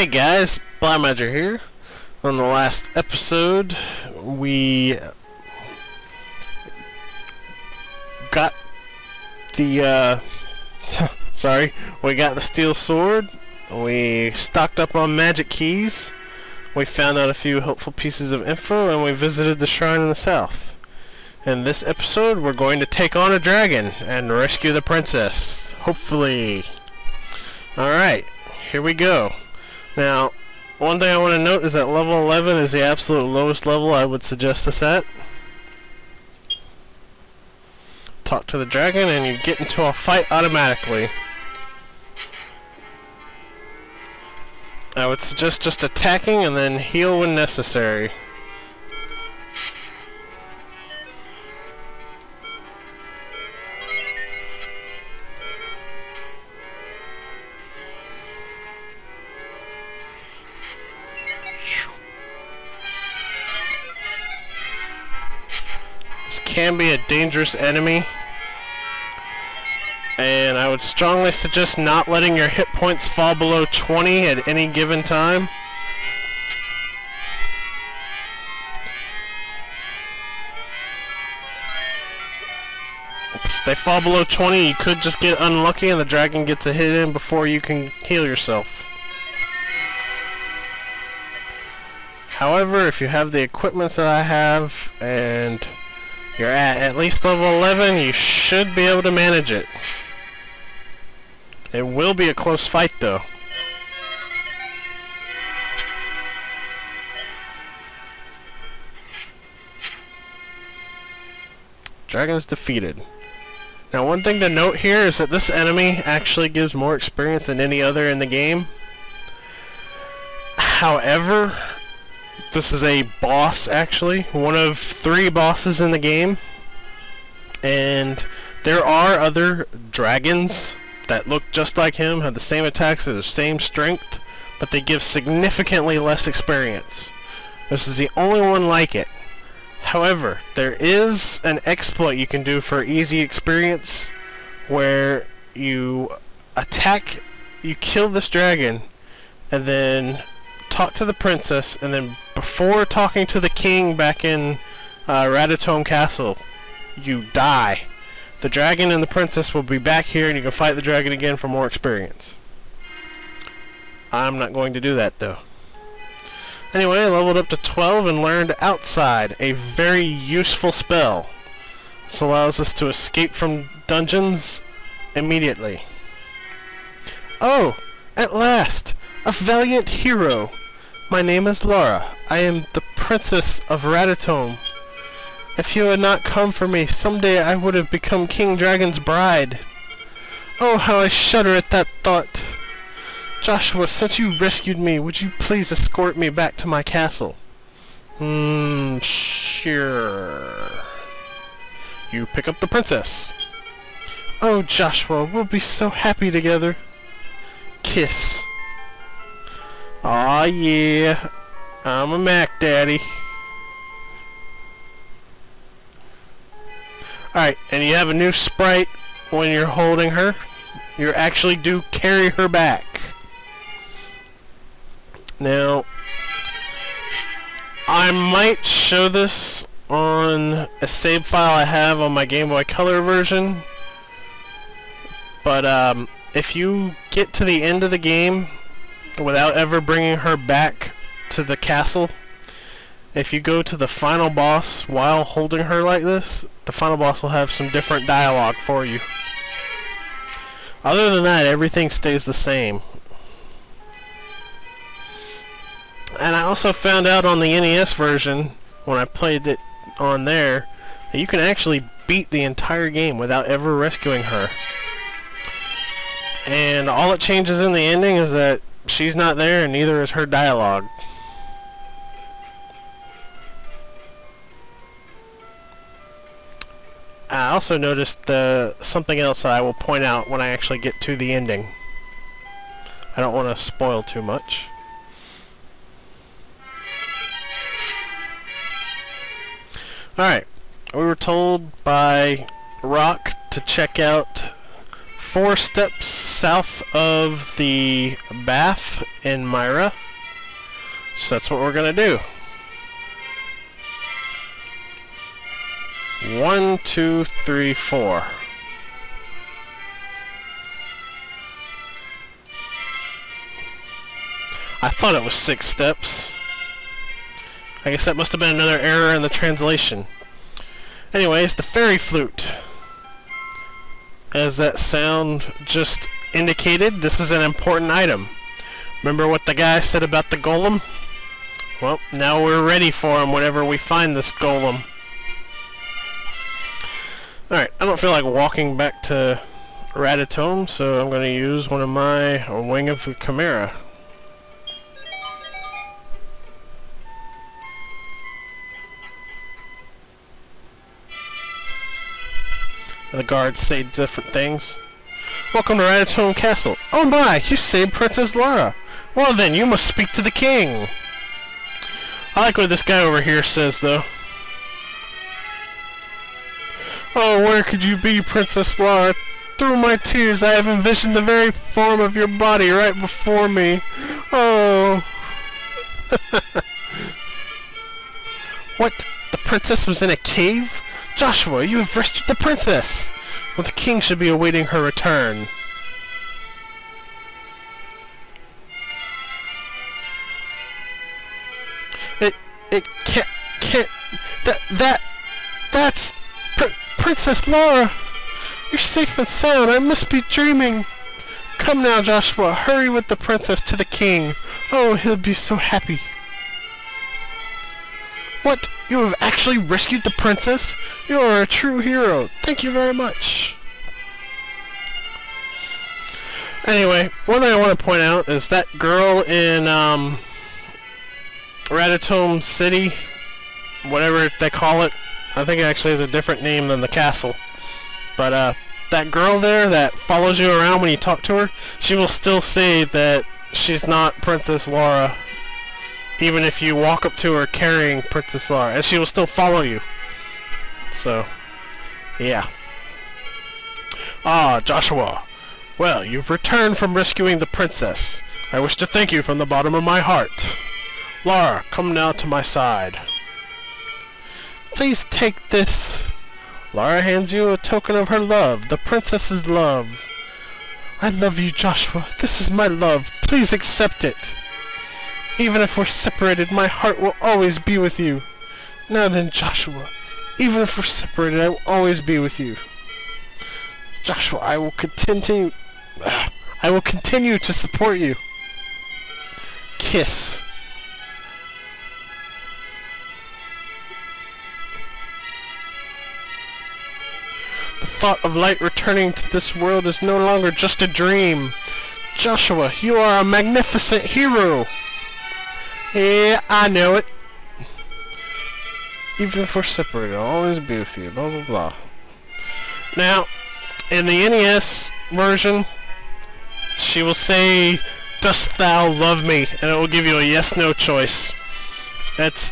Hey guys, Blaumagier here. On the last episode, we got the we got the steel sword. We stocked up on magic keys. We found out a few helpful pieces of info, and we visited the shrine in the south. In this episode, we're going to take on a dragon and rescue the princess. Hopefully. Alright, here we go. Now, one thing I want to note is that level 11 is the absolute lowest level I would suggest us at. Talk to the dragon and you get into a fight automatically. I would suggest just attacking and then heal when necessary. Can be a dangerous enemy, and I would strongly suggest not letting your hit points fall below 20 at any given time. If they fall below 20, you could just get unlucky and the dragon gets a hit in before you can heal yourself. However, if you have the equipment that I have and you're at least level 11, you should be able to manage it. It will be a close fight though. Dragon is defeated. Now one thing to note here is that this enemy actually gives more experience than any other in the game. However, this is a boss, actually. One of 3 bosses in the game. And there are other dragons that look just like him, have the same attacks, or the same strength, but they give significantly less experience. This is the only one like it. However, there is an exploit you can do for easy experience where you attack, you kill this dragon, and then talk to the princess, and then before talking to the king back in Ratatome Castle, you die. The dragon and the princess will be back here and you can fight the dragon again for more experience. I'm not going to do that though. Anyway, I leveled up to 12 and learned Outside, a very useful spell. This allows us to escape from dungeons immediately. Oh, at last! A valiant hero! My name is Laura. I am the princess of Ratatome. If you had not come for me, someday I would have become King Dragon's bride. Oh, how I shudder at that thought. Joshua, since you rescued me, would you please escort me back to my castle? Sure. You pick up the princess. Oh, Joshua, we'll be so happy together. Kiss. Aw, yeah. I'm a Mac Daddy. Alright, and you have a new sprite when you're holding her. You actually do carry her back. Now, I might show this on a save file I have on my Game Boy Color version. But, if you get to the end of the game without ever bringing her back to the castle, if you go to the final boss while holding her like this, the final boss will have some different dialogue for you. Other than that, everything stays the same. And I also found out on the NES version, when I played it on there, that you can actually beat the entire game without ever rescuing her. And all it changes in the ending is that she's not there and neither is her dialogue. I also noticed something else that I will point out when I actually get to the ending. I don't want to spoil too much. Alright, we were told by Rock to check out 4 steps south of the bath in Myra. So that's what we're gonna do. 1, 2, 3, 4. I thought it was 6 steps. I guess that must have been another error in the translation. Anyways, the fairy flute. As that sound just indicated, this is an important item. Remember what the guy said about the golem? Well, now we're ready for him whenever we find this golem. Alright, I don't feel like walking back to Ratatome, so I'm going to use one of my Wing of the Chimera. The guards say different things. Welcome to Ratatome Castle. Oh my, you saved Princess Lara. Well then, you must speak to the king. I like what this guy over here says, though. Oh, where could you be, Princess Lara? Through my tears, I have envisioned the very form of your body right before me. Oh. What? The princess was in a cave? Joshua, you have rescued the princess! Well, the king should be awaiting her return. It can't, that's Princess Lara! You're safe and sound, I must be dreaming! Come now, Joshua, hurry with the princess to the king. Oh, he'll be so happy. What? You have actually rescued the princess? You are a true hero. Thank you very much. Anyway, what I want to point out is that girl in Ratatome City, whatever they call it. I think it actually has a different name than the castle. But that girl there that follows you around when you talk to her, she will still say that she's not Princess Lara. Even if you walk up to her carrying Princess Lara, and she will still follow you. So, yeah. Ah, Joshua. Well, you've returned from rescuing the princess. I wish to thank you from the bottom of my heart. Lara, come now to my side. Please take this. Lara hands you a token of her love, the princess's love. I love you, Joshua. This is my love. Please accept it. Even if we're separated, my heart will always be with you. Now then, Joshua, even if we're separated, I will always be with you. Joshua, I will continue to support you. Kiss. The thought of light returning to this world is no longer just a dream. Joshua, you are a magnificent hero. Yeah, I know it. Even if we're separated, I'll always be with you. Blah, blah, blah. Now, in the NES version, she will say, "Dost thou love me?" And it will give you a yes/no choice. It's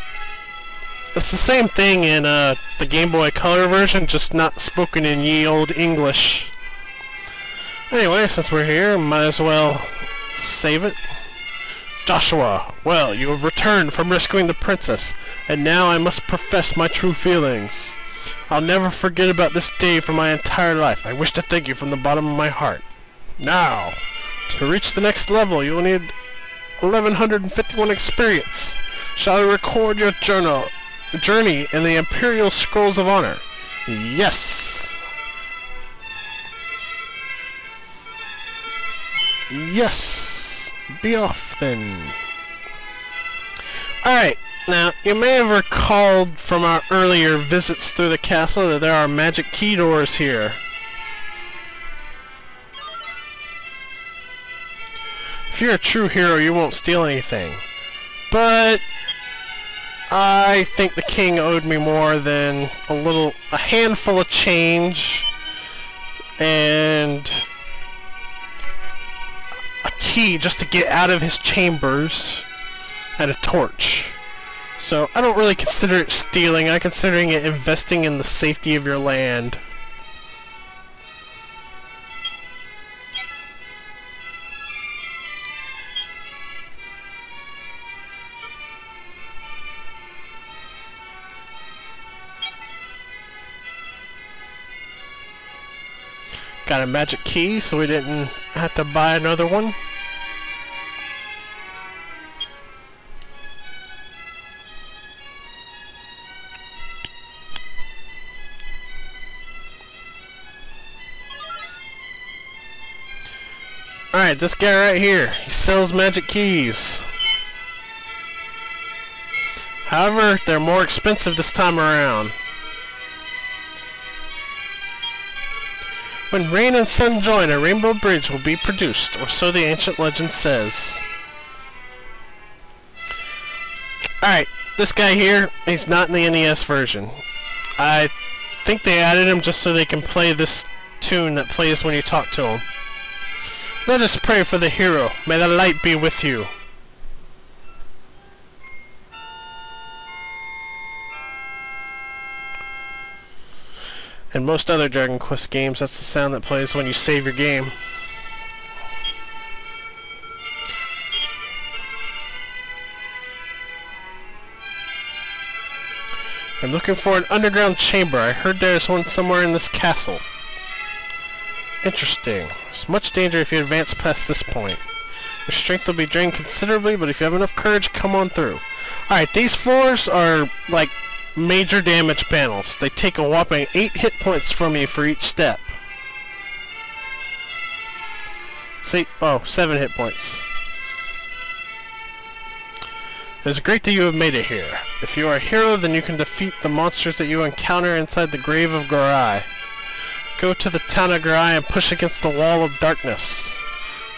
the same thing in the Game Boy Color version, just not spoken in ye old English. Anyway, since we're here, might as well save it. Joshua, well, you have returned from rescuing the princess, and now I must profess my true feelings. I'll never forget about this day for my entire life. I wish to thank you from the bottom of my heart. Now, to reach the next level, you will need 1151 experience. Shall I record your journey in the Imperial Scrolls of Honor? Yes. Yes. Be off then. Alright, now you may have recalled from our earlier visits through the castle that there are magic key doors here. If you're a true hero, you won't steal anything. But I think the king owed me more than a handful of change and a key just to get out of his chambers and a torch. So I don't really consider it stealing. I'm considering it investing in the safety of your land. Got a magic key, so we didn't have to buy another one. Alright, this guy right here, he sells magic keys. However, they're more expensive this time around. When rain and sun join, a rainbow bridge will be produced, or so the ancient legend says. Alright, this guy here, he's not in the NES version. I think they added him just so they can play this tune that plays when you talk to him. Let us pray for the hero. May the light be with you. In most other Dragon Quest games, that's the sound that plays when you save your game. I'm looking for an underground chamber. I heard there's one somewhere in this castle. Interesting. There's much danger if you advance past this point. Your strength will be drained considerably, but if you have enough courage, come on through. Alright, these floors are like major damage panels. They take a whopping 8 hit points from you for each step. See? Oh, 7 hit points. It is great that you have made it here. If you are a hero, then you can defeat the monsters that you encounter inside the grave of Garai. Go to the town of Garai and push against the wall of darkness.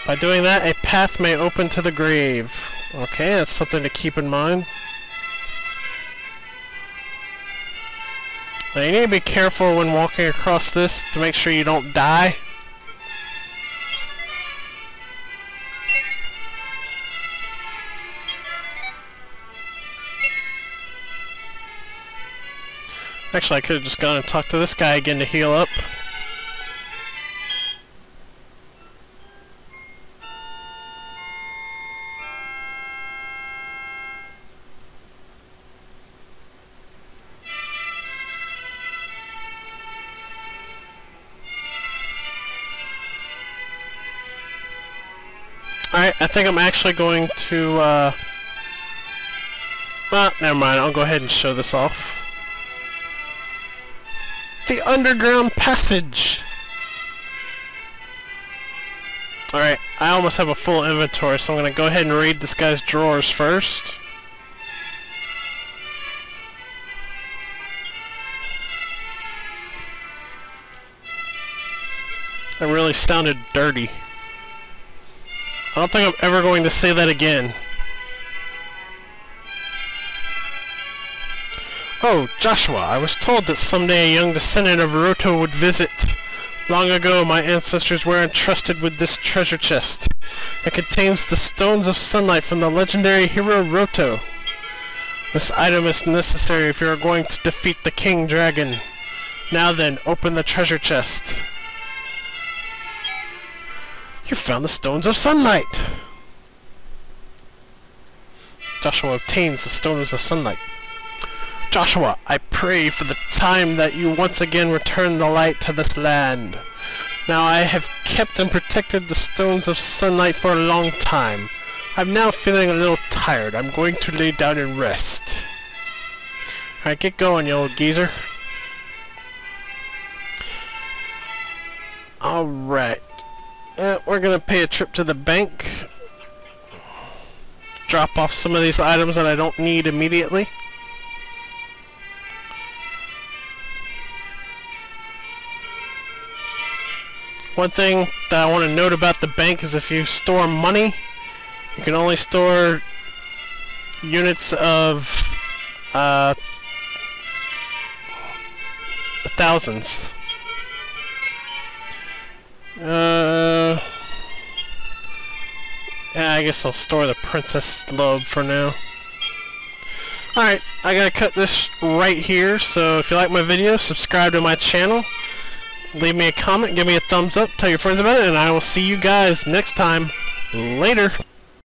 By doing that, a path may open to the grave. Okay, that's something to keep in mind. Now you need to be careful when walking across this to make sure you don't die. Actually, I could have just gone and talked to this guy again to heal up. Alright, I think I'm actually going to, well, never mind, I'll go ahead and show this off. The underground passage! Alright, I almost have a full inventory, so I'm going to go ahead and raid this guy's drawers first. That really sounded dirty. I don't think I'm ever going to say that again. Oh, Joshua, I was told that someday a young descendant of Roto would visit. Long ago, my ancestors were entrusted with this treasure chest. It contains the stones of sunlight from the legendary hero Roto. This item is necessary if you are going to defeat the King Dragon. Now then, open the treasure chest. You found the stones of sunlight! Joshua obtains the stones of sunlight. Joshua, I pray for the time that you once again return the light to this land. Now I have kept and protected the stones of sunlight for a long time. I'm now feeling a little tired. I'm going to lay down and rest. Alright, get going, you old geezer. Alright. We're gonna pay a trip to the bank. Drop off some of these items that I don't need immediately. One thing that I want to note about the bank is if you store money, you can only store units of thousands. Yeah, I guess I'll store the Princess Lobe for now. Alright, I gotta cut this right here, so if you like my video, subscribe to my channel. Leave me a comment, give me a thumbs up, tell your friends about it, and I will see you guys next time. Later!